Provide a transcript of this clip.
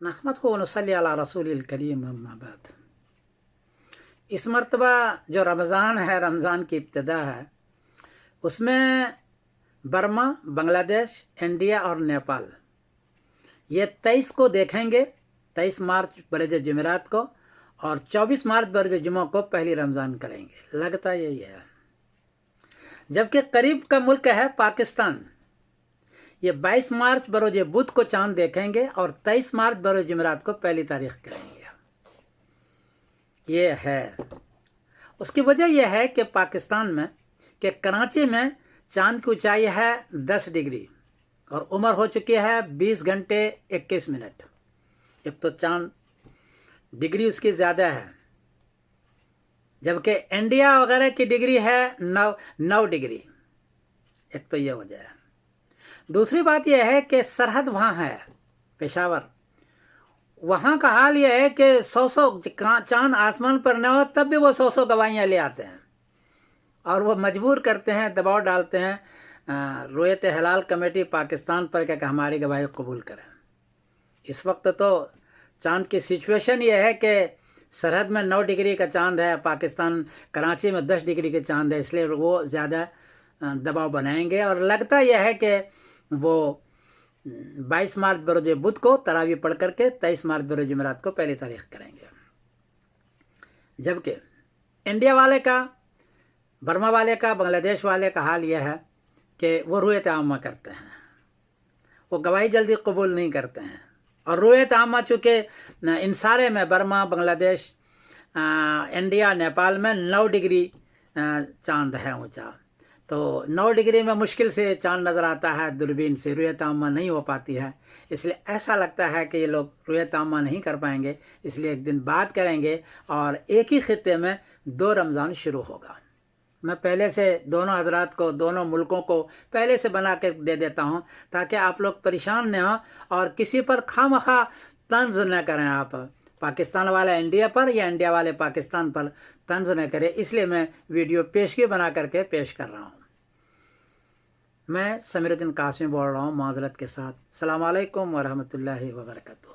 نحمدہ ونصلی علی رسول الکریم اما بعد۔ اس مرتبہ جو رمضان ہے، رمضان کی ابتدا ہے، اس میں برما، بنگلہ دیش، انڈیا اور نیپال یہ 23 کو دیکھیں گے، 23 مارچ برج جمعرات کو، اور 24 مارچ برج جمعہ کو پہلی رمضان کریں گے، لگتا یہی ہے۔ جبکہ قریب کا ملک ہے پاکستان، یہ 22 مارچ بروز بدھ کو چاند دیکھیں گے اور 23 مارچ بروز جمعرات کو پہلی تاریخ کریں گے۔ یہ ہے، اس کی وجہ یہ ہے کہ پاکستان میں کہ کراچی میں چاند کی اونچائی ہے 10 ڈگری اور عمر ہو چکی ہے 20 گھنٹے 21 منٹ۔ ایک تو چاند ڈگری اس کی زیادہ ہے، جبکہ انڈیا وغیرہ کی ڈگری ہے 9 ڈگری۔ ایک تو یہ وجہ ہے۔ دوسری بات یہ ہے کہ سرحد وہاں ہے، پشاور، وہاں کا حال یہ ہے کہ 100 چاند آسمان پر نہ ہو تب بھی وہ 100 گواہیاں لے آتے ہیں، اور وہ مجبور کرتے ہیں، دباؤ ڈالتے ہیں رؤیت ہلال کمیٹی پاکستان پر کہ ہماری گواہی قبول کریں۔ اس وقت تو چاند کی سچویشن یہ ہے کہ سرحد میں 9 ڈگری کا چاند ہے، پاکستان کراچی میں 10 ڈگری کا چاند ہے، اس لیے وہ زیادہ دباؤ بنائیں گے، اور لگتا یہ ہے کہ وہ 22 مارچ بروز بدھ کو تراویح پڑھ کر کے 23 مارچ بروز جمعرات کو پہلی تاریخ کریں گے۔ جبکہ انڈیا والے کا، برما والے کا، بنگلہ دیش والے کا حال یہ ہے کہ وہ رؤیت عامہ کرتے ہیں، وہ گواہی جلدی قبول نہیں کرتے ہیں، اور رؤیت عامہ چونکہ ان سارے میں برما، بنگلہ دیش، انڈیا، نیپال میں 9 ڈگری چاند ہے اونچا، تو 9 ڈگری میں مشکل سے چاند نظر آتا ہے، دوربین سے رؤیت عامہ نہیں ہو پاتی ہے، اس لیے ایسا لگتا ہے کہ یہ لوگ رؤیت عامہ نہیں کر پائیں گے، اس لیے ایک دن بعد کریں گے، اور ایک ہی خطے میں 2 رمضان شروع ہوگا۔ میں پہلے سے دونوں حضرات کو، دونوں ملکوں کو پہلے سے بنا کے دے دیتا ہوں تاکہ آپ لوگ پریشان نہ ہوں اور کسی پر خواہ طنز نہ کریں، آپ پاکستان والا انڈیا پر یا انڈیا والے پاکستان پر طنز نہ کریں، اس لیے میں ویڈیو پیشگی بنا کر کے پیش کر رہا ہوں۔ میں سمیر الدین قاسمی بول رہا ہوں معذرت کے ساتھ۔ السلام علیکم ورحمۃ اللہ وبرکاتہ۔